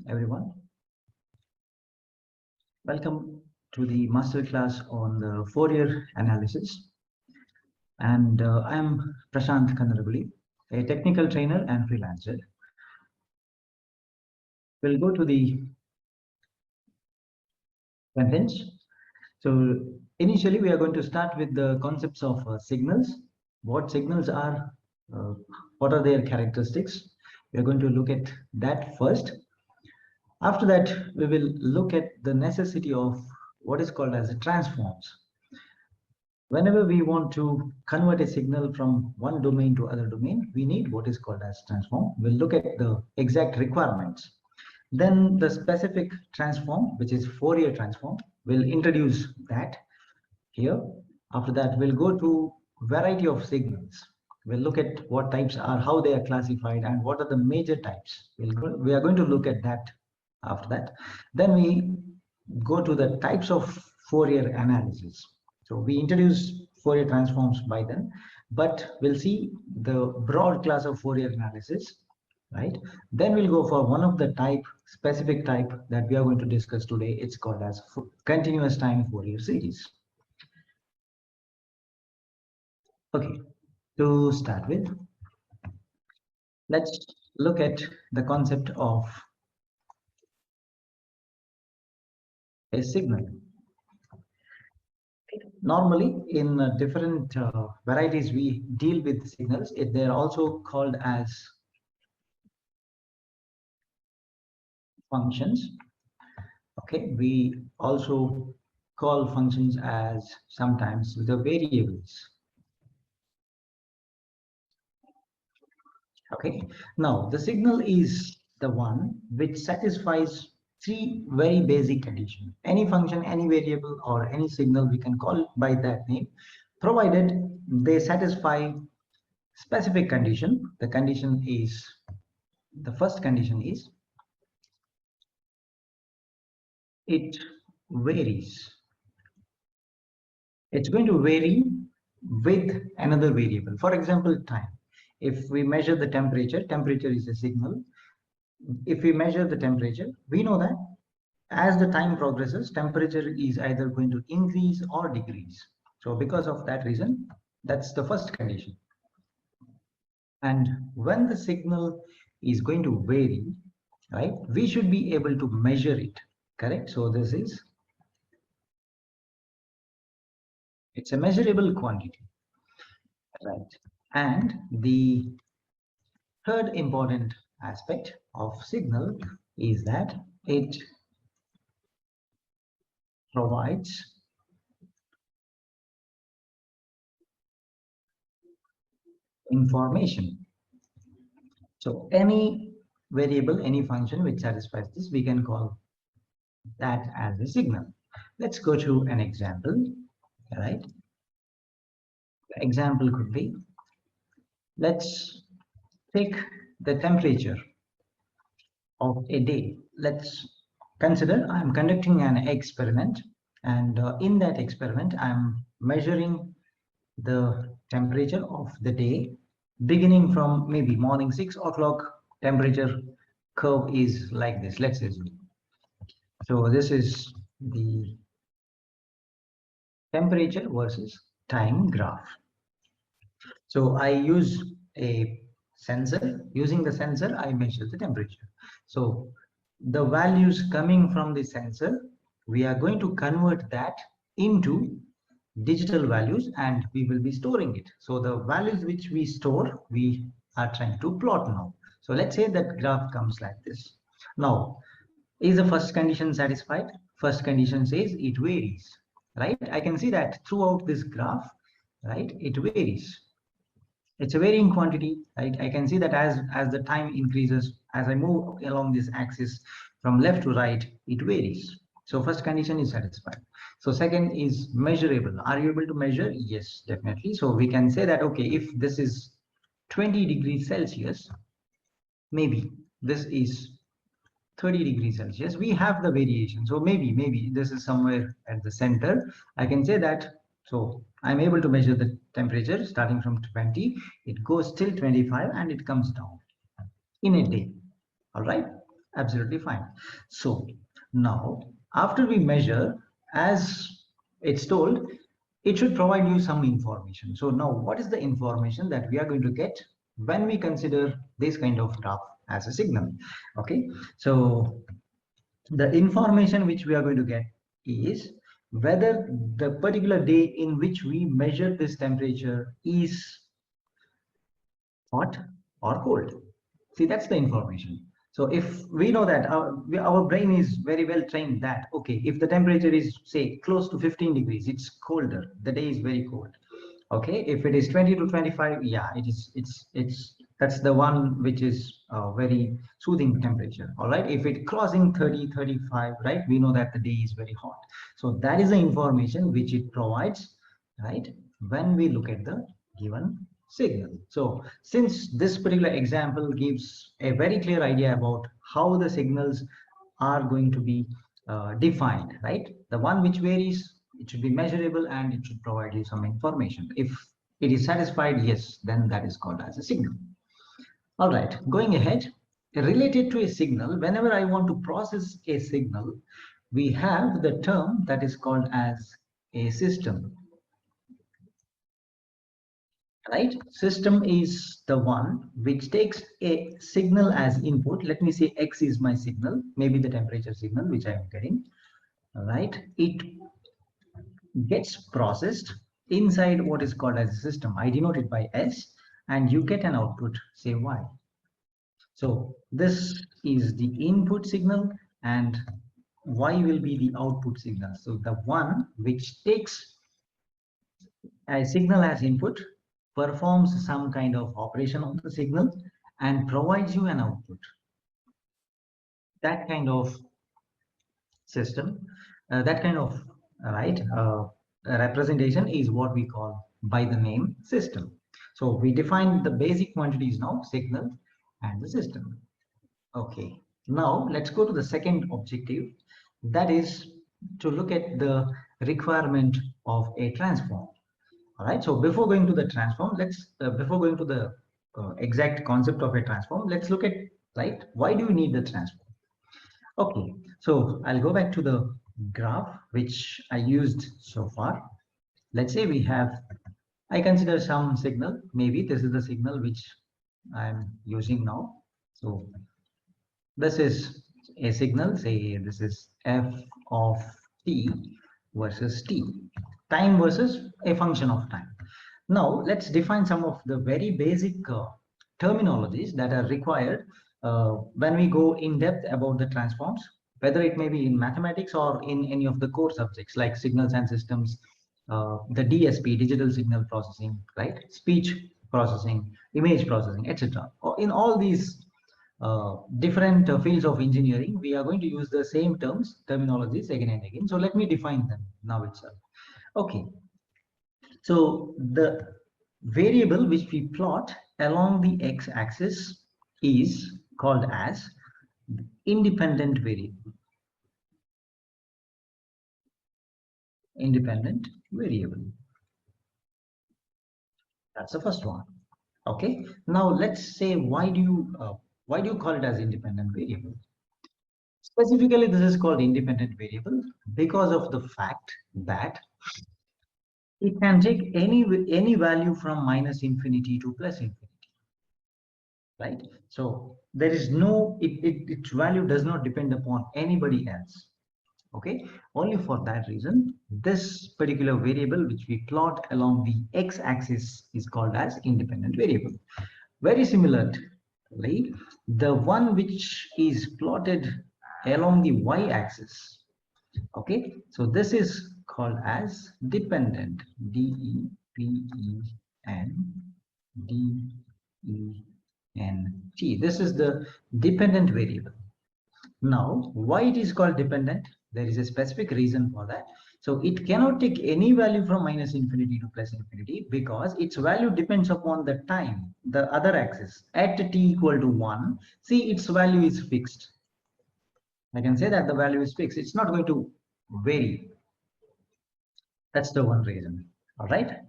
everyone. Welcome to the masterclass on the Fourier Analysis. And I am Prashant Kandaraguli, a technical trainer and freelancer. We'll go to the contents. So initially, we are going to start with the concepts of signals. What signals are, what are their characteristics? We are going to look at that first. After that, we will look at the necessity of what is called as transforms. Whenever we want to convert a signal from one domain to other domain, we need what is called as transform. We'll look at the exact requirements. Then the specific transform, which is Fourier transform, we'll introduce that here. After that, we'll go to variety of signals. We'll look at what types are, how they are classified, and what are the major types. We are going to look at that after that. Then we go to the types of Fourier analysis. So we introduce Fourier transforms by then, but we'll see the broad class of Fourier analysis, right? Then we'll go for one of the specific type that we are going to discuss today. It's called as continuous time Fourier series. Okay, to start with, let's look at the concept of a signal. Normally, in different varieties, we deal with signals. They're also called as functions. Okay, we also call functions as sometimes the variables. Okay, now the signal is the one which satisfies three very basic conditions. Any function, any variable, or any signal, we can call it by that name, provided they satisfy specific condition. The first condition is it varies. It's going to vary with another variable. For example, time. If we measure the temperature is a signal. If we measure the temperature, we know that as the time progresses, temperature is either going to increase or decrease. So because of that reason, that's the first condition. And when the signal is going to vary, right, we should be able to measure it, correct? So it's a measurable quantity, right? And the third important aspect of signal is that it provides information. So any variable, any function which satisfies this, we can call that as a signal. Let's go to an example, right? The example could be, let's take the temperature of a day. Let's consider I'm conducting an experiment, and in that experiment, I'm measuring the temperature of the day beginning from maybe morning 6 o'clock. Temperature curve is like this, let's assume. So this is the temperature versus time graph. So I use a sensor. Using the sensor, I measure the temperature. So the values coming from the sensor, we are going to convert that into digital values, and we will be storing it. So the values which we store, we are trying to plot now. So let's say that graph comes like this. Now, is the first condition satisfied? First condition says it varies, right? I can see that throughout this graph, right, it varies. It's a varying quantity, right? I can see that as the time increases, as I move along this axis from left to right, it varies. So first condition is satisfied. So second is measurable. Are you able to measure? Yes, definitely. So we can say that, okay, if this is 20 degrees Celsius, maybe this is 30 degrees Celsius. We have the variation. So maybe this is somewhere at the center. I can say that. So I'm able to measure the temperature starting from 20. It goes till 25 and it comes down in a day. All right. Absolutely fine. So now, after we measure, as it's told, it should provide you some information. So now, what is the information that we are going to get when we consider this kind of graph as a signal? Okay, so the information which we are going to get is whether the particular day in which we measure this temperature is hot or cold. See, that's the information. So if we know that our brain is very well trained that, okay, if the temperature is say close to 15 degrees, it's colder, the day is very cold. Okay, if it is 20 to 25, yeah, it's that's the one which is very soothing temperature. All right, if it crossing 30, 35, right, we know that the day is very hot. So that is the information which it provides, right, when we look at the given signal. So since this particular example gives a very clear idea about how the signals are going to be defined, right, the one which varies, it should be measurable and it should provide you some information. If it is satisfied, yes, then that is called as a signal. All right, going ahead, related to a signal, whenever I want to process a signal, we have the term that is called as a system. Right, system is the one which takes a signal as input. Let me say X is my signal, maybe the temperature signal which I am getting. All right, it gets processed inside what is called as a system. I denote it by S, and you get an output, say Y. So this is the input signal and Y will be the output signal. So the one which takes a signal as input performs some kind of operation on the signal and provides you an output. That kind of system, that kind of right representation is what we call by the name system. So we define the basic quantities now, signal and the system. Okay, now let's go to the second objective, that is to look at the requirement of a transform. All right, so before going to the transform, let's before going to the exact concept of a transform, let's look at, right, why do you need the transform? Okay, so I'll go back to the graph which I used so far. Let's say we have, I consider some signal, maybe this is the signal which I'm using now. So this is a signal, say this is f of t versus t, time versus a function of time. Now let's define some of the very basic terminologies that are required when we go in depth about the transforms, whether it may be in mathematics or in any of the core subjects like signals and systems, the DSP, digital signal processing, right, speech processing, image processing, etc. In all these different fields of engineering, we are going to use the same terminologies again and again. So let me define them now itself. Okay, so the variable which we plot along the x-axis is called as independent variable. Independent variable. That's the first one. Okay. Now let's say why do you call it as independent variable? Specifically, this is called independent variable because of the fact that it can take any value from minus infinity to plus infinity, right? So there is no, its value does not depend upon anybody else. Okay, only for that reason this particular variable which we plot along the x-axis is called as independent variable. Very similarly, the one which is plotted along the y-axis, okay, so this is called as dependent, D-E-P-E-N-D-E-N-T. This is the dependent variable. Now, why it is called dependent? There is a specific reason for that. So it cannot take any value from minus infinity to plus infinity because its value depends upon the time, the other axis. At t equal to 1, see, its value is fixed. I can say that the value is fixed. It's not going to vary. That's the one reason. All right.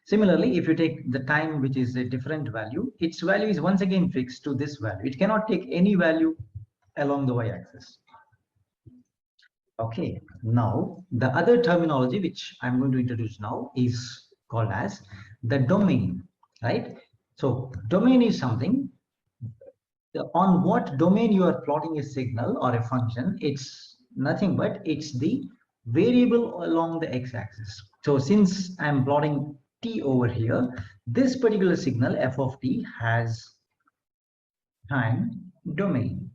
Similarly, if you take the time, which is a different value, its value is once again fixed to this value. It cannot take any value along the y-axis. Okay, now the other terminology which I'm going to introduce now is called as the domain, right? So domain is something on what domain you are plotting a signal or a function. It's nothing but it's the variable along the x-axis. So since I'm plotting t over here, this particular signal f of t has time domain.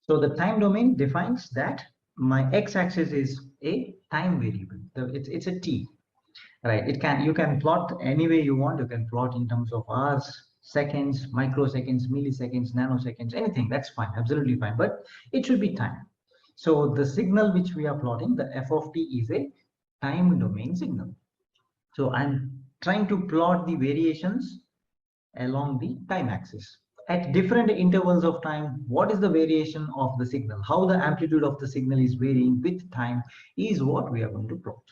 So the time domain defines that my x-axis is a time variable. It's a t, right? You can plot any way you want. You can plot in terms of hours, seconds, microseconds, milliseconds, nanoseconds, anything. That's fine, absolutely fine. But it should be time. So the signal which we are plotting, the f of t, is a time domain signal. So I'm trying to plot the variations along the time axis at different intervals of time. What is the variation of the signal, how the amplitude of the signal is varying with time, is what we are going to plot.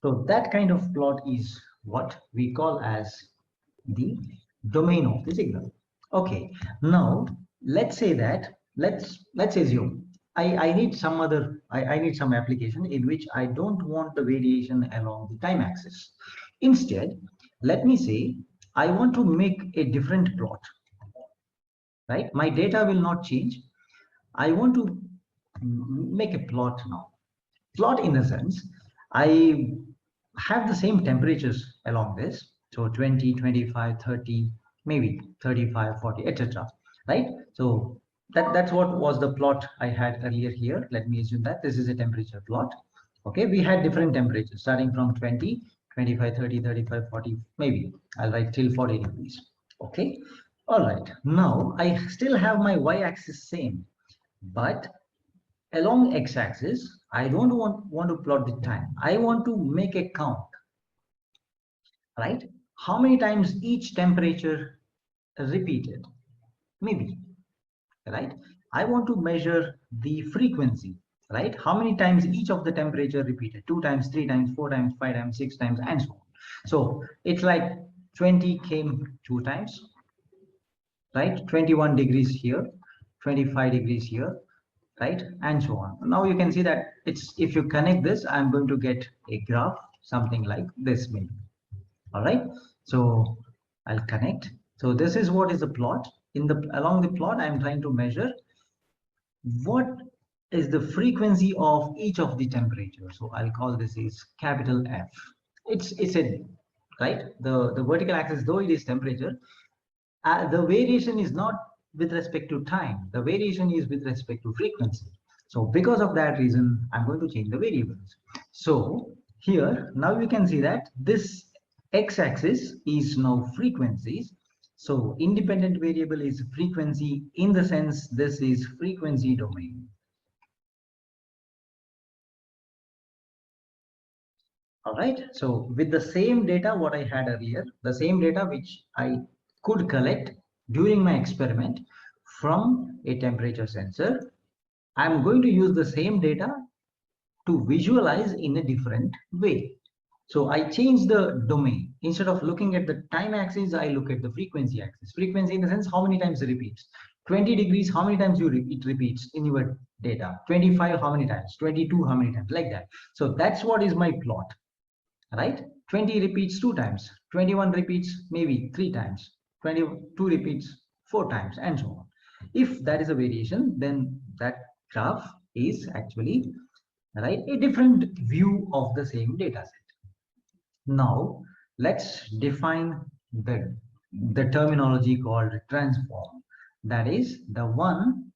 So that kind of plot is what we call as the domain of the signal. Okay, now let's say that let's assume I need some other I need some application in which I don't want the variation along the time axis. Instead, let me say I want to make a different plot, right? My data will not change. I want to make a plot now. Plot in the sense, I have the same temperatures along this. So 20, 25, 30, maybe 35, 40, etc. Right? So that's what was the plot I had earlier here. Let me assume that this is a temperature plot. Okay, we had different temperatures starting from 20, 25, 30, 35, 40, maybe I'll write till 40 degrees. Okay, all right. Now I still have my y-axis same, but along x-axis, I don't want to plot the time. I want to make a count, right? How many times each temperature repeated? Maybe, right? I want to measure the frequency, right? How many times each of the temperature repeated? 2 times, 3 times, 4 times, 5 times, 6 times, and so on. So it's like 20 came 2 times, right? 21 degrees here, 25 degrees here, right, and so on. Now you can see that it's, if you connect this, I'm going to get a graph something like this maybe. All right, so I'll connect. So this is what is the plot. In the along the plot, I'm trying to measure what is the frequency of each of the temperatures. So I'll call this is capital F. It's a, right, the vertical axis, though it is temperature, the variation is not with respect to time. The variation is with respect to frequency. So because of that reason, I'm going to change the variables. So here, now you can see that this x-axis is now frequencies. So independent variable is frequency, in the sense this is frequency domain. All right. So with the same data what I had earlier, the same data which I could collect during my experiment from a temperature sensor, I'm going to use the same data to visualize in a different way. So I change the domain. Instead of looking at the time axis, I look at the frequency axis. Frequency in the sense how many times it repeats. 20 degrees, how many times it repeats in your data. 25, how many times. 22, how many times, like that. So that's what is my plot, right? 20 repeats 2 times, 21 repeats maybe 3 times, 22 repeats 4 times, and so on. If that is a variation, then that graph is actually, right, a different view of the same data set. Now let's define the terminology called transform. That is the one,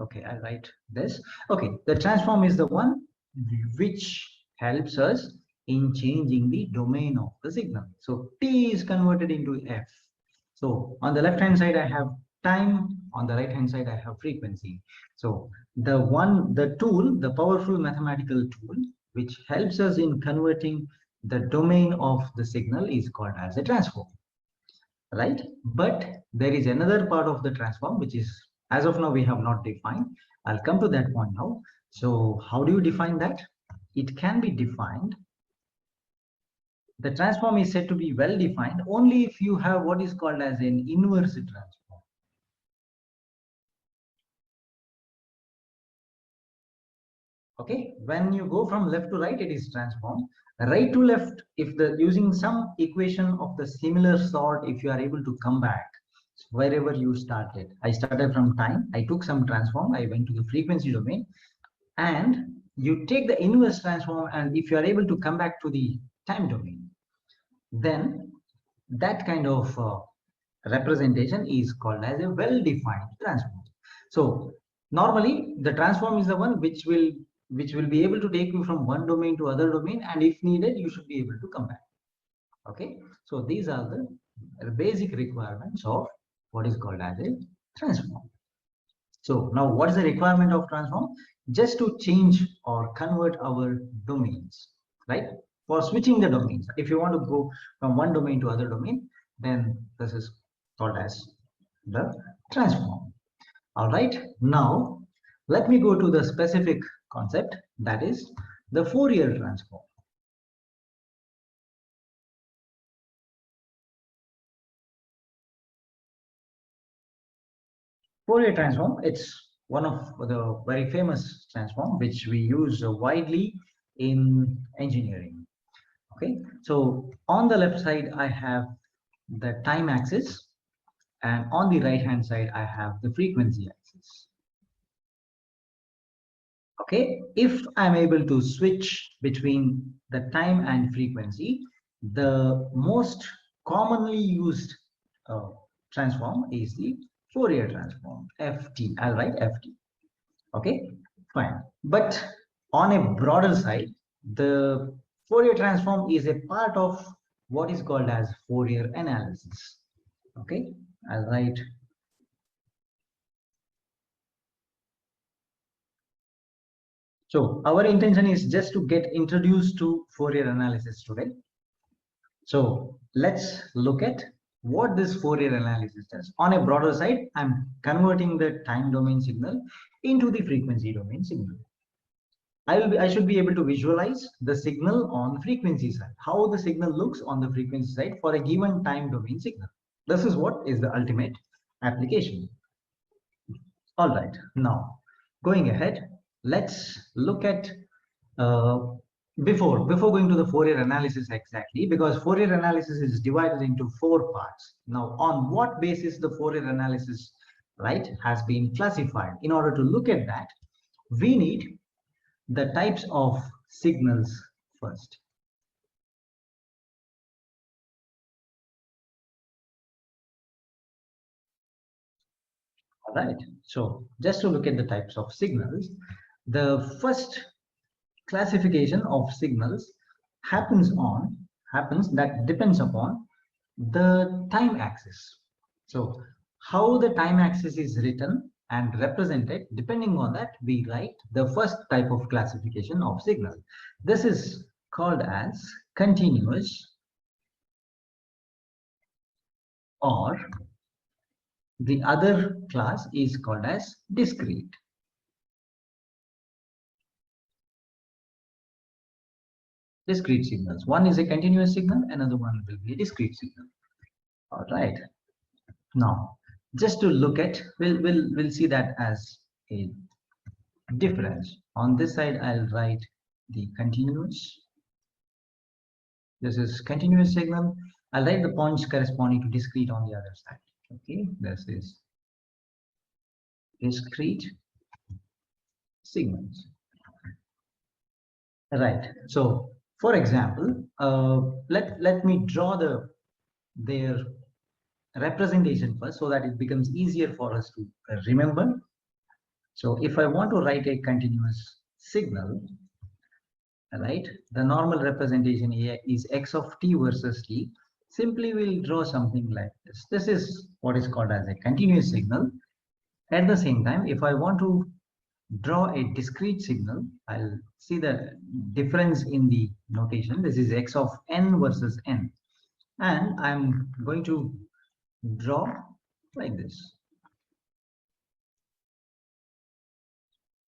okay, I'll write this. Okay, the transform is the one which helps us in changing the domain of the signal. So t is converted into f. So on the left hand side I have time, on the right hand side I have frequency. So the tool, the powerful mathematical tool which helps us in converting the domain of the signal is called as a transform, right? But there is another part of the transform which is, as of now, we have not defined. I'll come to that one now. So how do you define that? It can be defined The transform is said to be well defined only if you have what is called as an inverse transform. Okay, when you go from left to right, it is transformed. Right to left, if the using some equation of the similar sort, if you are able to come back wherever you started. I started from time, I took some transform, I went to the frequency domain, and you take the inverse transform, and if you are able to come back to the time domain, then that kind of representation is called as a well-defined transform. So normally the transform is the one which will be able to take you from one domain to other domain, and if needed you should be able to come back. Okay, so these are the basic requirements of what is called as a transform. So now what is the requirement of transform? Just to change or convert our domains, right? For switching the domains, if you want to go from one domain to other domain, then this is called as the transform. All right, now let me go to the specific concept, that is the Fourier transform. Fourier transform, it's one of the very famous transform which we use widely in engineering. Okay, so on the left side I have the time axis, and on the right hand side I have the frequency axis. Okay, if I'm able to switch between the time and frequency, the most commonly used uh, transform is the Fourier transform, ft. I'll write ft. Okay, fine. But on a broader side, the Fourier transform is a part of what is called as Fourier analysis. Okay, I'll write. So our intention is just to get introduced to Fourier analysis today. So let's look at what this Fourier analysis does. On a broader side, I'm converting the time domain signal into the frequency domain signal. I should be able to visualize the signal on the frequency side, how the signal looks on the frequency side for a given time domain signal. This is what is the ultimate application. All right, now going ahead, let's look at uh, before going to the Fourier analysis exactly, because Fourier analysis is divided into 4 parts. Now, on what basis the Fourier analysis, right, has been classified? In order to look at that, we need the types of signals first. All right, so just to look at the types of signals, the first classification of signals happens that depends upon the time axis. So how the time axis is written and represented, depending on that we write the first type of classification of signal. This is called as continuous, or the other class is called as discrete. Discrete signals, one is a continuous signal, another one will be a discrete signal. All right, now just to look at, we'll see that as a difference. On this side I'll write the continuous. This is continuous signal. I'll write the points corresponding to discrete on the other side. Okay, this is discrete signals. Right, so for example, let me draw their representation first so that it becomes easier for us to remember. So if I want to write a continuous signal, right, the normal representation here is x of t versus t. Simply we'll draw something like this. This is what is called as a continuous signal. At the same time, if I want to draw a discrete signal, I'll see the difference in the notation. This is x of n versus n, and I'm going to draw like this.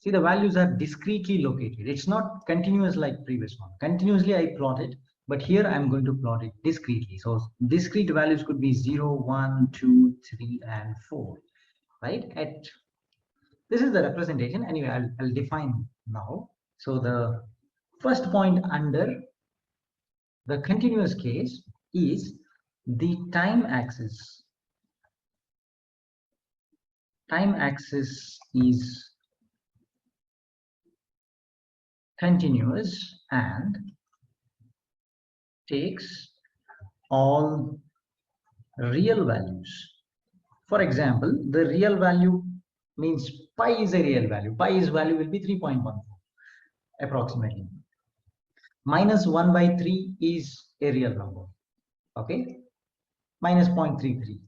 See, the values are discretely located. It's not continuous like previous one. Continuously I plotted, but here I'm going to plot it discretely. So discrete values could be 0, 1, 2, 3, and 4, right? This is the representation. Anyway, I'll define now. So the first point under the continuous case is the time axis. Time axis is continuous and takes all real values. For example, the real value means pi is a real value. Pi's value will be 3.14 approximately. Minus 1 by 3 is a real number. Okay, minus 0.33.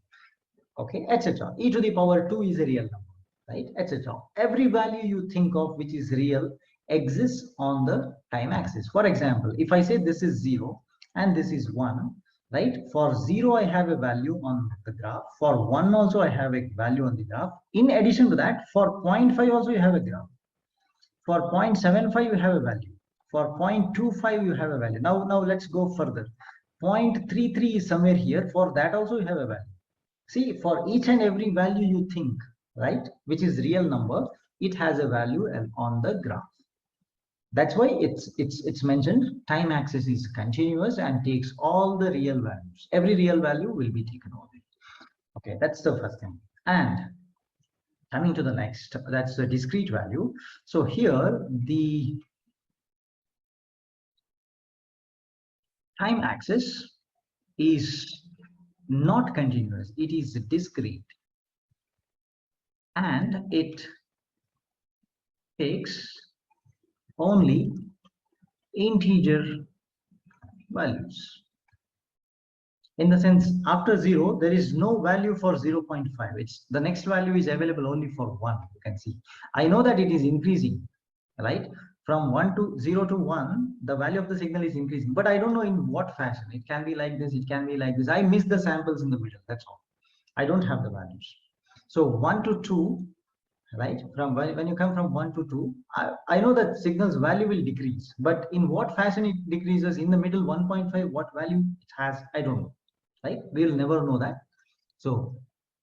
Okay, etc. E to the power 2 is a real number, right, etc. Every value you think of which is real exists on the time axis. For example, if I say this is 0 and this is 1, right, for 0 I have a value on the graph, for 1 also I have a value on the graph. In addition to that, for 0.5 also you have a graph, for 0.75 you have a value, for 0.25 you have a value. Now let's go further. 0.33 is somewhere here, for that also you have a value. See, for each and every value you think, right, which is real number, it has a value on the graph. That's why it's mentioned time axis is continuous and takes all the real values. Every real value will be taken over. Okay, that's the first thing. And coming to the next, that's the discrete value. So here the time axis is not continuous, it is discrete, and it takes only integer values. In the sense, after 0 there is no value for 0.5. It's the next value is available only for 1. You can see, I know that it is increasing, right, from 1 to 0 to 1 the value of the signal is increasing, but I don't know in what fashion. It can be like this, it can be like this. I miss the samples in the middle, that's all. I don't have the values. So 1 to 2, right, from when you come from 1 to 2, I know that signal's value will decrease, but in what fashion it decreases, in the middle 1.5, what value it has, I don't know, right? We'll never know that. So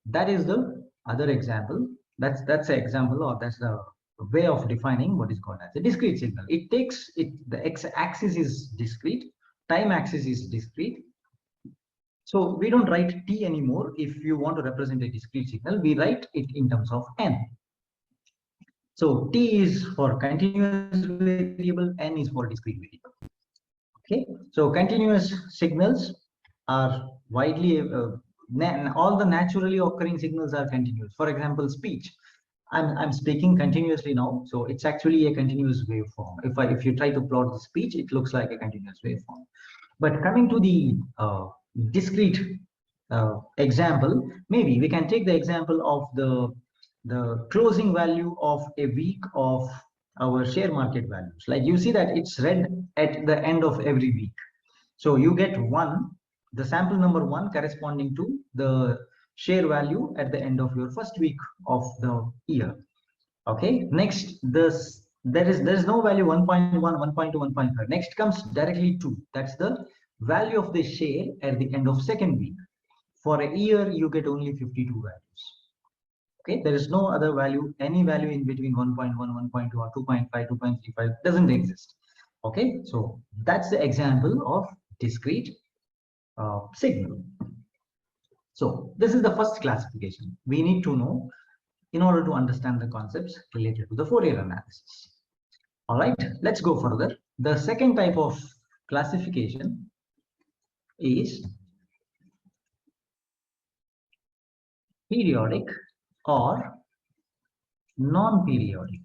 that is the other example. That's the example, or that's the way of defining what is called as a discrete signal. It takes it, the x-axis is discrete, time axis is discrete. So we don't write t anymore. If you want to represent a discrete signal, we write it in terms of n. So t is for continuous variable, n is for discrete variable. Okay, so continuous signals are widely all the naturally occurring signals are continuous. For example, speech. I'm speaking continuously now, so it's actually a continuous waveform. If you try to plot the speech, it looks like a continuous waveform. But coming to the discrete example, maybe we can take the example of the closing value of a week of our share market values. Like you see that it's red at the end of every week. So you get the sample number 1 corresponding to the share value at the end of your first week of the year. Okay, next there's no value 1.1, 1.2, 1.5. Next comes directly 2. That's the value of the share at the end of second week. For a year you get only 52 values. Okay, there is no other value, any value in between 1.1, 1.2, or 2.5, 2.35 doesn't exist. Okay, so that's the example of discrete signal. So this is the first classification we need to know in order to understand the concepts related to the Fourier analysis. All right, let's go further. The second type of classification is periodic or non-periodic.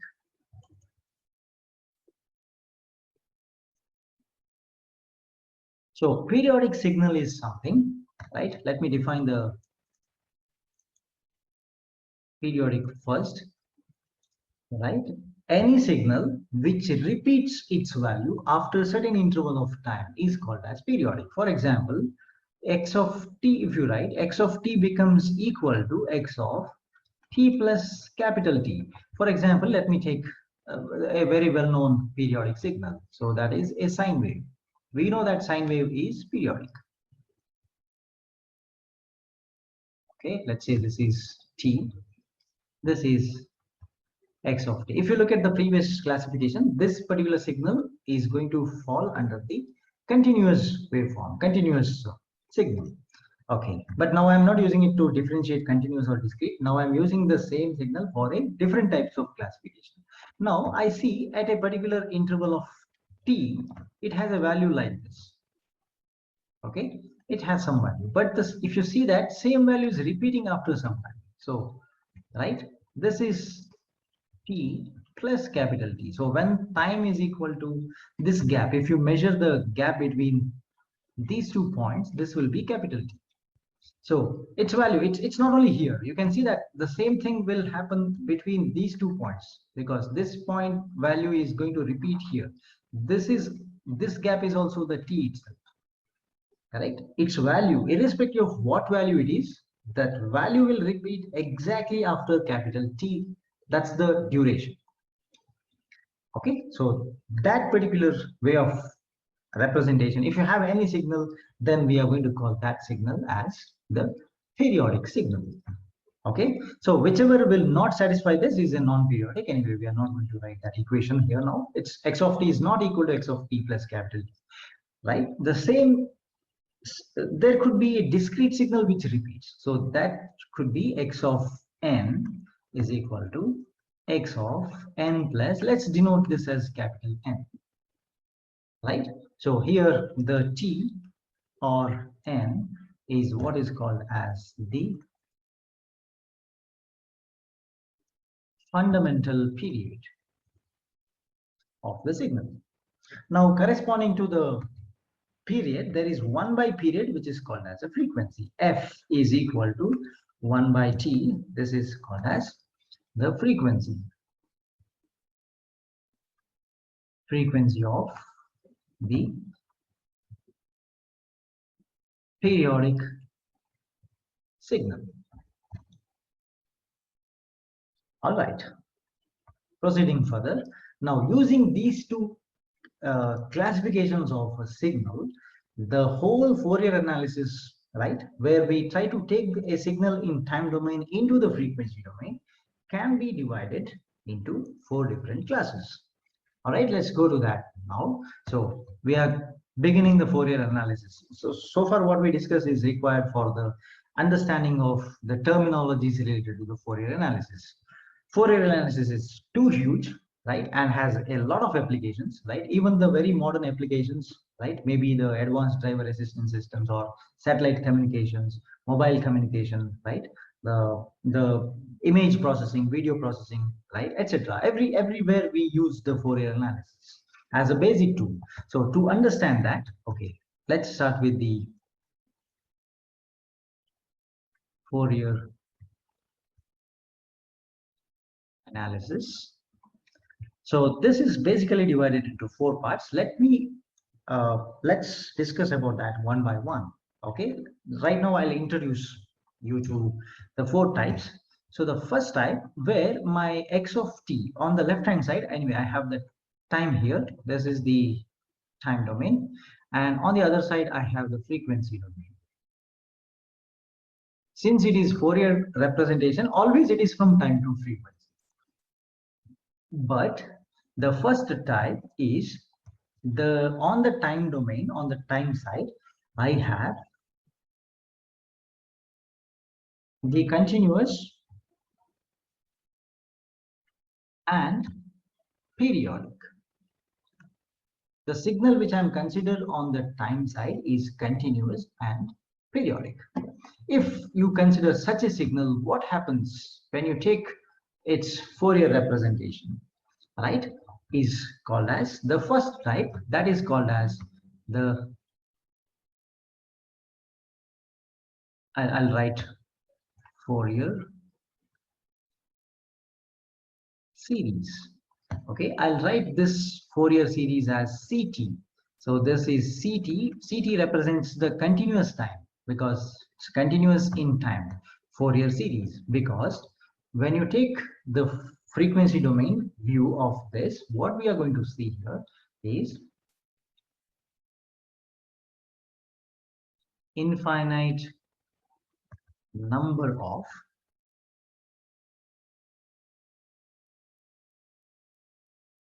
So periodic signal is something, right? Let me define the periodic first, right? Any signal which repeats its value after a certain interval of time is called as periodic. For example, x of t, if you write x of t becomes equal to x of t plus capital T. For example, let me take a very well-known periodic signal. So that is a sine wave. We know that sine wave is periodic. Okay, let's say this is t, this is x of t. If you look at the previous classification, this particular signal is going to fall under the continuous waveform, continuous signal. Okay, but now I'm not using it to differentiate continuous or discrete. Now I'm using the same signal for a different types of classification. Now I see at a particular interval of t, it has a value like this. Okay, it has some value, but this, if you see that same value is repeating after some time. So, right, this is t plus capital T. So when time is equal to this gap, if you measure the gap between these 2 points, this will be capital T. So its value, it's not only here. You can see that the same thing will happen between these 2 points, because this point value is going to repeat here. This gap is also the T itself. Correct? Its value, irrespective of what value it is, that value will repeat exactly after capital T. That's the duration. Okay, so that particular way of representation, if you have any signal, then we are going to call that signal as the periodic signal. Okay, so whichever will not satisfy this is a non-periodic. Anyway, we are not going to write that equation here now. It's x of t is not equal to x of t plus capital T, right? The same, there could be a discrete signal which repeats. So that could be x of n is equal to x of n plus, let's denote this as capital N, right? So here the t or n is what is called as the fundamental period of the signal. Now corresponding to the period, there is 1 by period which is called as a frequency. F is equal to 1 by t. This is called as the frequency of the periodic signal. All right, proceeding further. Now using these two classifications of a signal, the whole Fourier analysis, right, where we try to take a signal in time domain into the frequency domain, can be divided into 4 different classes. All right, let's go to that now. So we are beginning the Fourier analysis. So far what we discussed is required for the understanding of the terminologies related to the Fourier analysis. Fourier analysis is too huge, right, and has a lot of applications, right? Even the very modern applications, right, maybe the advanced driver assistance systems or satellite communications, mobile communication, right, the image processing, video processing, right, etc. Everywhere we use the Fourier analysis as a basic tool. So to understand that, okay, let's start with the Fourier analysis. So this is basically divided into 4 parts. Let's discuss about that one by one. Okay, right now I'll introduce you to the 4 types. So the first type, where my x of t on the left hand side, anyway, I have the time here. This is the time domain, and on the other side I have the frequency domain. Since it is Fourier representation, always it is from time to frequency. But the first type is on the time domain, on the time side, I have the continuous and periodic. The signal which I am considered on the time side is continuous and periodic. If you consider such a signal, what happens when you take its Fourier representation, right, is called as the first type, that is called as the, I'll write Fourier series. Okay, I'll write this Fourier series as CT. So this is CT. CT represents the continuous time because it's continuous in time. Fourier series, because when you take the frequency domain view of this, what we are going to see here is infinite number of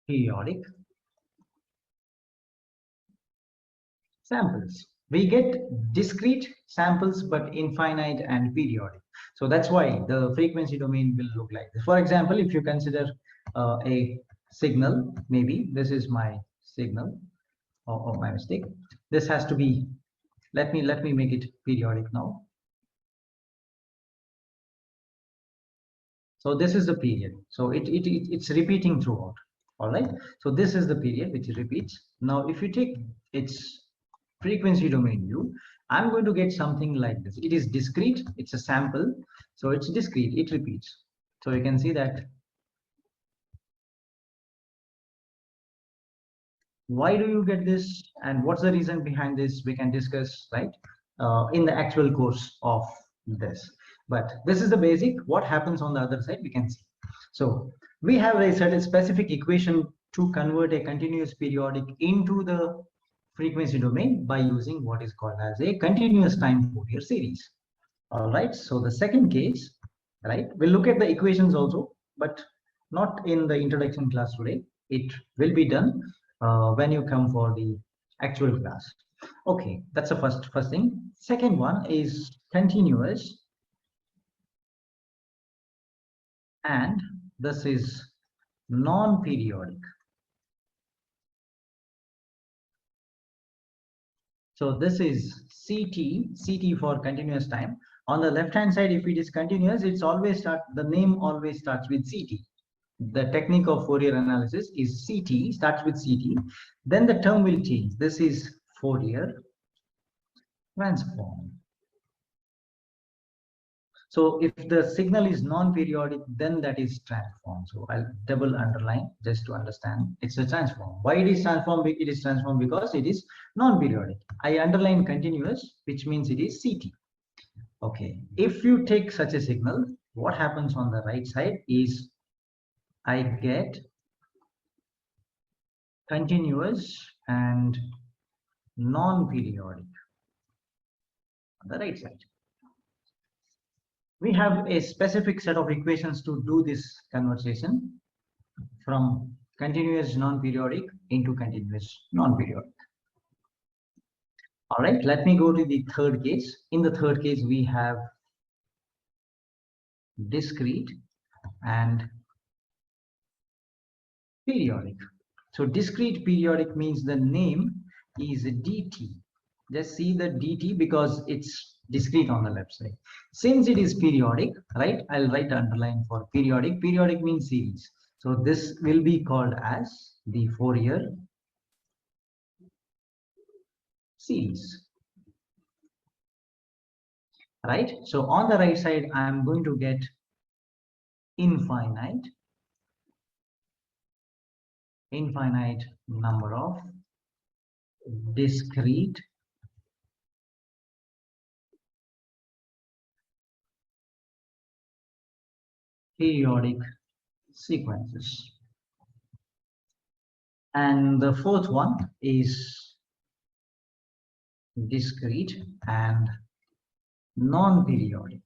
periodic samples. We get discrete samples but infinite and periodic. So that's why the frequency domain will look like this. For example, if you consider a signal, maybe this is my signal, or my mistake. This has to be, let me make it periodic now. So this is the period. So it's repeating throughout. All right. So this is the period which repeats. Now, if you take its frequency domain view, I'm going to get something like this. It is discrete. It's a sample. So it's discrete. It repeats. So you can see that. Why do you get this? And what's the reason behind this? We can discuss, right, in the actual course of this. But this is the basic. What happens on the other side, we can see. So we have a certain specific equation to convert a continuous periodic into the frequency domain by using what is called as a continuous time Fourier series. All right. So the second case, right, we'll look at the equations also, but not in the introduction class today. It will be done when you come for the actual class. Okay, that's the first thing. Second one is continuous, and this is non-periodic. So this is CT for continuous time. On the left hand side, if it is continuous, the name always starts with CT. The technique of Fourier analysis is CT, starts with CT. Then the term will change. This is Fourier transform. So if the signal is non-periodic, then that is transform. So I'll double underline just to understand. It's a transform. Why it is transformed? It is transformed because it is non-periodic. I underline continuous, which means it is CT. Okay. If you take such a signal, what happens on the right side is I get continuous and non-periodic on the right side. We have a specific set of equations to do this conversion from continuous non-periodic into continuous non-periodic. All right, let me go to the third case. In the third case, we have discrete and periodic. So discrete periodic means the name is dt. Just see the dt because it's discrete on the left side. Since it is periodic, right, I'll write underline for periodic. Periodic means series. So this will be called as the Fourier series. Right? So on the right side, I'm going to get infinite number of discrete periodic sequences. And the fourth one is discrete and non-periodic.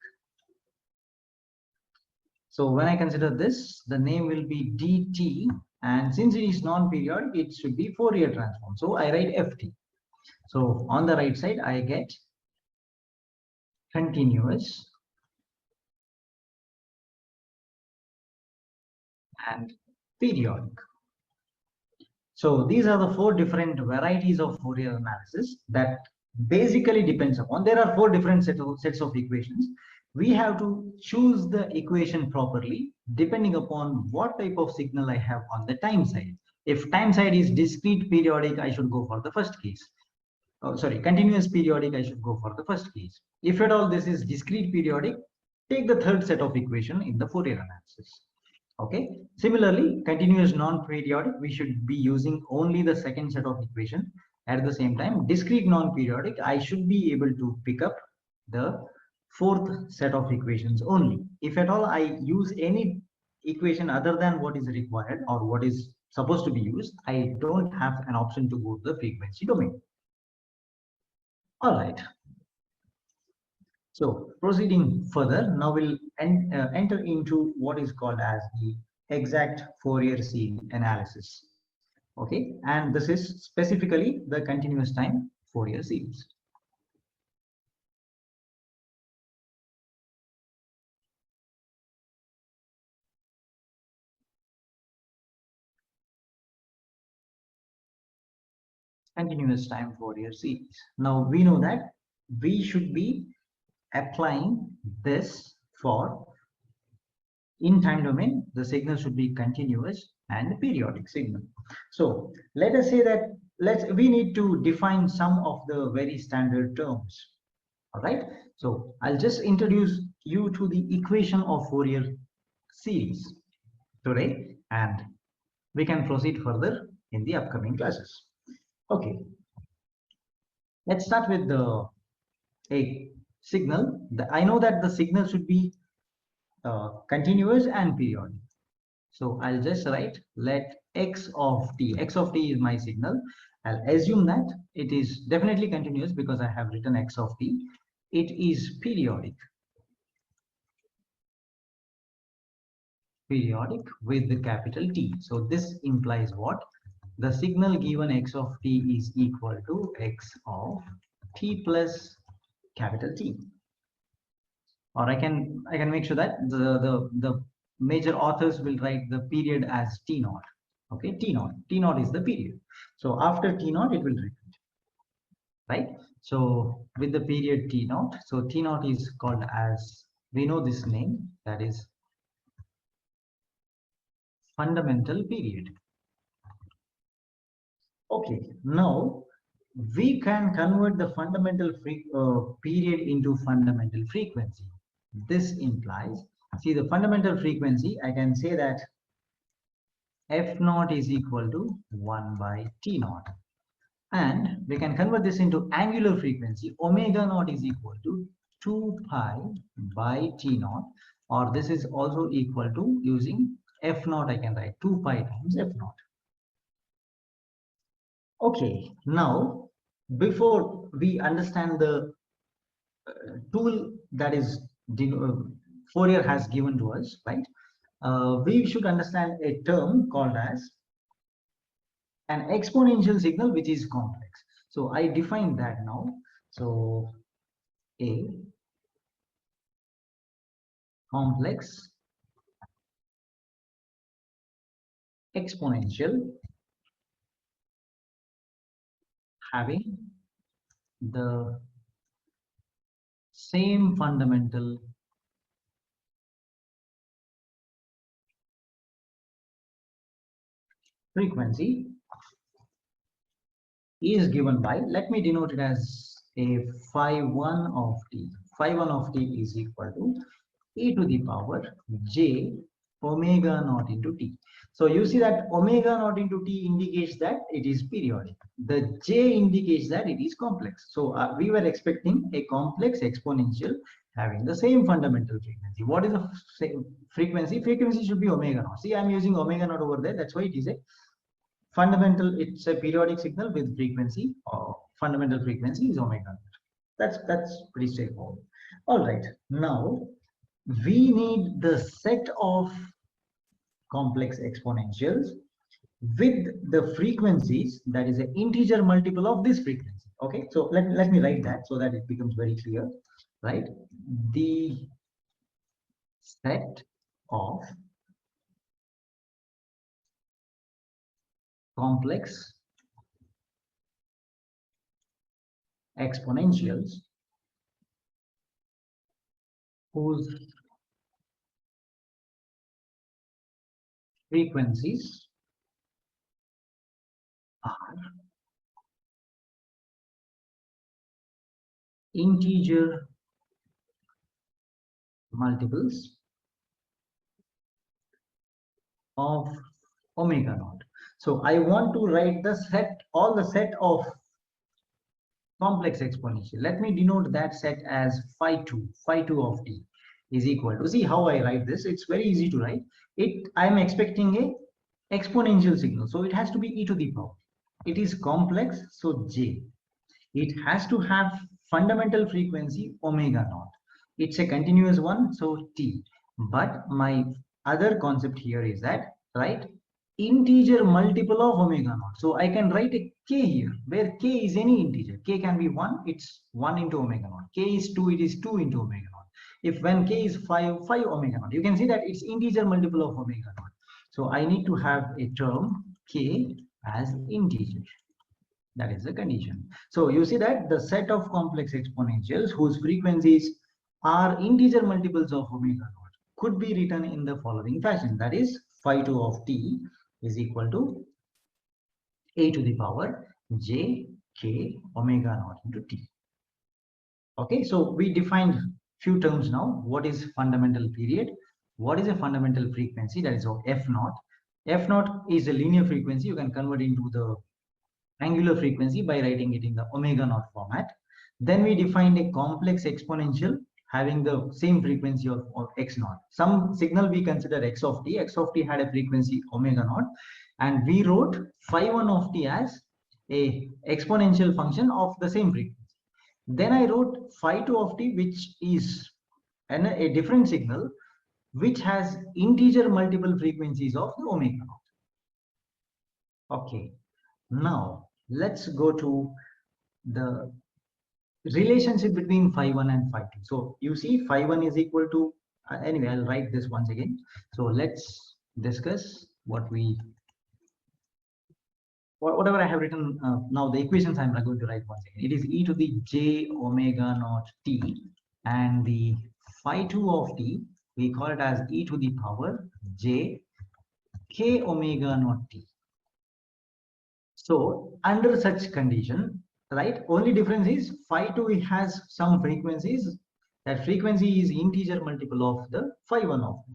So when I consider this, the name will be dt, and since it is non-periodic, it should be Fourier transform. So I write ft. So on the right side, I get continuous and periodic. So these are the four different varieties of Fourier analysis that basically depends upon. There are four different sets of equations. We have to choose the equation properly depending upon what type of signal I have on the time side. If time side is discrete periodic, I should go for the first case. Oh, sorry, continuous periodic, I should go for the first case. If at all this is discrete periodic, take the third set of equation in the Fourier analysis. Okay. Similarly, continuous non-periodic, we should be using only the second set of equation. At the same time, discrete non-periodic, I should be able to pick up the fourth set of equations only. If at all I use any equation other than what is required or what is supposed to be used, I don't have an option to go to the frequency domain. All right. So proceeding further, now we'll enter into what is called as the exact Fourier analysis. Okay, and this is specifically the continuous time Fourier series. Continuous time Fourier series. Now we know that we should be applying this for in time domain, the signal should be continuous and periodic signal. So let us say that we need to define some of the very standard terms. All right. So I'll just introduce you to the equation of Fourier series today, and we can proceed further in the upcoming classes. Okay. Let's start with a signal. I know that the signal should be continuous and periodic. So I'll just write let x of t is my signal. I'll assume that it is definitely continuous because I have written x of t. It is periodic with the capital T. So this implies what? The signal given x of t is equal to x of t plus capital T. Or I can make sure that the major authors will write the period as t naught. Okay, t naught is the period. So after t naught it will repeat, right? So with the period t naught, so t naught is called as, we know this name, that is fundamental period. Okay, now we can convert the fundamental period into fundamental frequency. This implies, see, the fundamental frequency, I can say that f naught is equal to 1 by t naught, and we can convert this into angular frequency. Omega naught is equal to 2 pi by t naught, or this is also equal to, using f naught I can write 2 pi times f naught. Okay, now before we understand the tool that is Fourier has given to us, right? We should understand a term called as an exponential signal which is complex. So I define that now. So a complex exponential having the same fundamental frequency is given by, let me denote it as a phi 1 of t. Phi 1 of t is equal to e to the power j omega naught into t. So you see that omega naught into t indicates that it is periodic. The j indicates that it is complex. So we were expecting a complex exponential having the same fundamental frequency. What is the same frequency? Frequency should be omega naught. See, I'm using omega naught over there. That's why it is a fundamental. It's a periodic signal with frequency, or fundamental frequency is omega naught. That's pretty straightforward. All right, now we need the set of complex exponentials with the frequencies that is an integer multiple of this frequency. Okay, so let me write that so that it becomes very clear, right? The set of complex exponentials whose frequencies are integer multiples of omega naught. So I want to write the set, all the set of complex exponential. Let me denote that set as phi 2 of t is equal to, see how I write this, it's very easy to write it. I'm expecting a exponential signal, so it has to be e to the power. It is complex, so j. It has to have fundamental frequency omega naught. It's a continuous one, so t. But my other concept here is that, right, integer multiple of omega naught. So I can write a k here, where k is any integer. K can be 1, it's 1 into omega naught. K is 2, it is 2 into omega naught. If when k is 5, 5 omega naught. You can see that it's integer multiple of omega naught. So I need to have a term k as integer. That is the condition. So you see that the set of complex exponentials whose frequencies are integer multiples of omega naught could be written in the following fashion. That is, phi 2 of t is equal to a to the power j k omega naught into t. Okay, so we defined few terms now. What is fundamental period? What is a fundamental frequency? That is f naught. F naught is a linear frequency. You can convert into the angular frequency by writing it in the omega naught format. Then we defined a complex exponential having the same frequency of x naught. Some signal we consider x of t. X of t had a frequency omega naught, and we wrote phi 1 of t as a exponential function of the same frequency. Then I wrote phi 2 of t, which is a different signal which has integer multiple frequencies of the omega naught. Okay, now let's go to the relationship between phi 1 and phi 2. So you see phi 1 is equal to, anyway, I'll write this once again. So let's discuss whatever I have written now, the equations I'm going to write once again. It is e to the j omega naught t, and the phi 2 of t, we call it as e to the power j k omega naught t. So under such condition, right, only difference is phi 2 has some frequencies. That frequency is integer multiple of the phi 1 of t.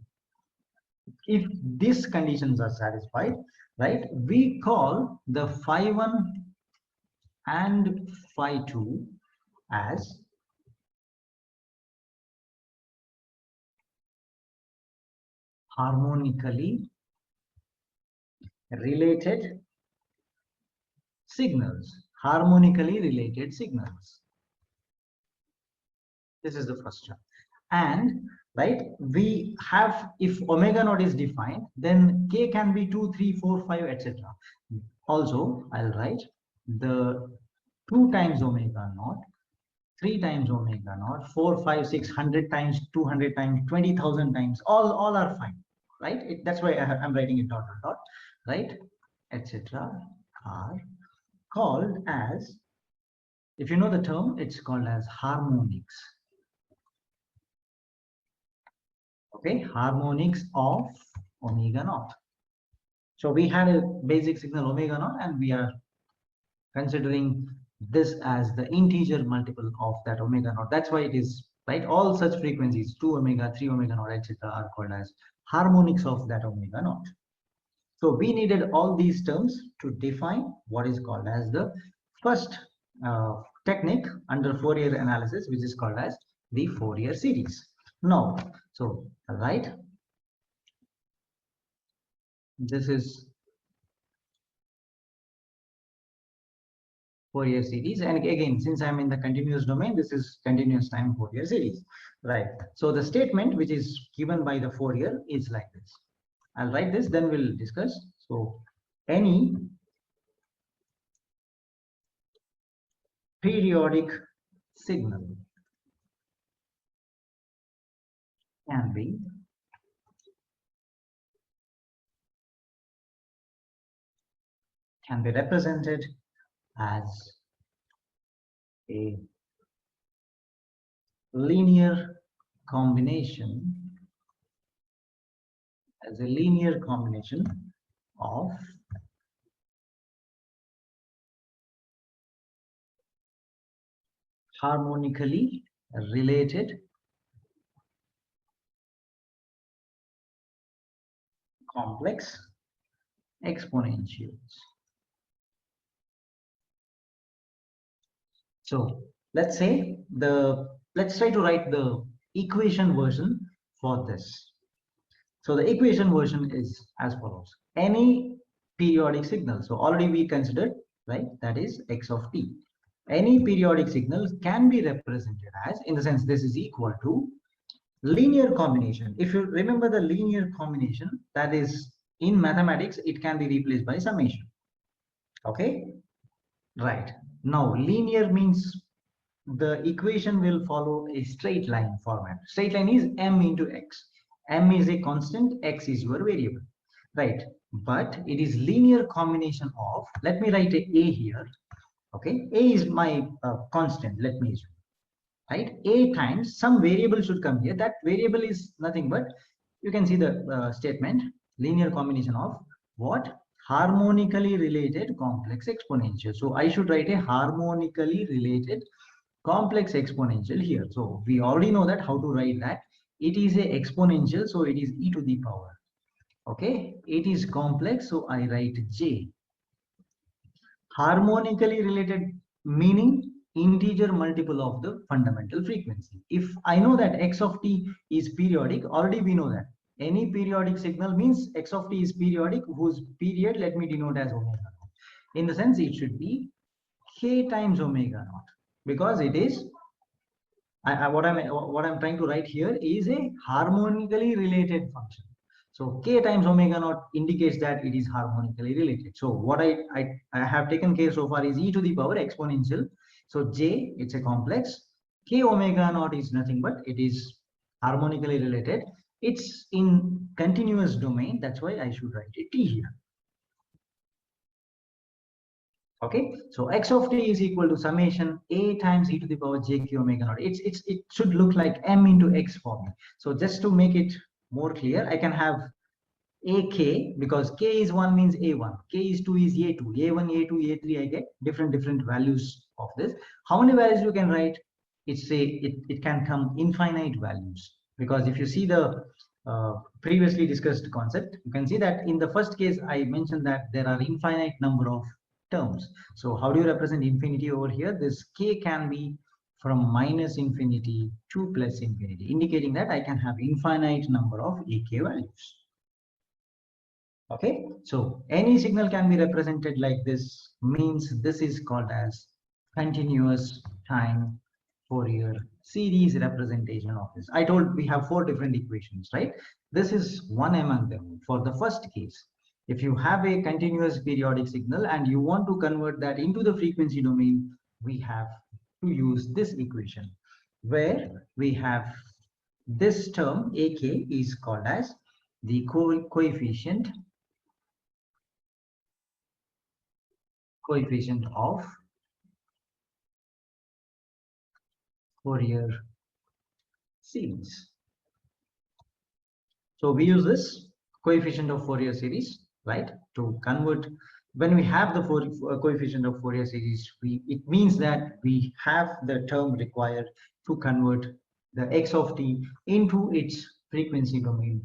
If these conditions are satisfied, right, we call the phi 1 and phi 2 as harmonically related signals. Harmonically related signals. This is the first term. And right, we have, if omega naught is defined, then k can be 2, 3, 4, 5, etc. Also, I'll write the 2 times omega naught, 3 times omega naught, 4, 5, 6, 100 times, 200 times, 20,000 times, all are fine, right? That's why I'm writing it dot, right, etc. are called as, if you know the term, it's called as harmonics. Okay, harmonics of omega naught. So we had a basic signal omega naught, and we are considering this as the integer multiple of that omega naught. That's why it is, right, all such frequencies, 2 omega, 3 omega naught, etc. are called as harmonics of that omega naught. So we needed all these terms to define what is called as the first technique under Fourier analysis, which is called as the Fourier series. Now, so right, this is Fourier series, and again, since I'm in the continuous domain, this is continuous time Fourier series, right? So the statement which is given by the Fourier is like this. I'll write this, then we'll discuss. So any periodic signal can be represented as a linear combination, of harmonically related complex exponentials. So let's say let's try to write the equation version for this. So the equation version is as follows. Any periodic signal. So already we considered, right, that is x of t. Any periodic signal can be represented as, in the sense this is equal to linear combination. If you remember the linear combination, that is in mathematics, it can be replaced by summation. Okay, right. Now linear means the equation will follow a straight line format. Straight line is m into x. M is a constant, x is your variable, right? But it is linear combination of, let me write a here. Okay, a is my constant, let me assume, right? A times some variable should come here. That variable is nothing but, you can see the statement, linear combination of what? Harmonically related complex exponential. So I should write a harmonically related complex exponential here. So we already know that how to write that. It is a exponential, so it is e to the power. Okay, it is complex, so I write j. Harmonically related meaning integer multiple of the fundamental frequency. If I know that x of t is periodic, already we know that any periodic signal means x of t is periodic, whose period let me denote as omega naught. In the sense it should be k times omega naught, because it is what I'm trying to write here is a harmonically related function. So k times omega naught indicates that it is harmonically related. So what I have taken care so far is e to the power exponential. So j, it's a complex. K omega naught is nothing but it is harmonically related. It's in continuous domain. That's why I should write a t here. Okay, so x of t is equal to summation a times e to the power j q omega naught. It should look like m into x for me. So just to make it more clear, I can have ak, because k is 1 means a1, k is 2 is a2, a1, a2, a3. I get different values of this. How many values you can write? It can come infinite values, because if you see the previously discussed concept, you can see that in the first case I mentioned that there are infinite number of terms. So how do you represent infinity over here? This k can be from minus infinity to plus infinity, indicating that I can have infinite number of ak values. Okay, so any signal can be represented like this, means this is called as continuous time Fourier series representation of this. I told we have 4 different equations, right? This is one among them. For the first case, if you have a continuous periodic signal and you want to convert that into the frequency domain, we have to use this equation, where we have this term ak is called as the coefficient of Fourier series. So we use this coefficient of Fourier series, right, to convert. When we have the coefficient of Fourier series, it means that we have the term required to convert the x of t into its frequency domain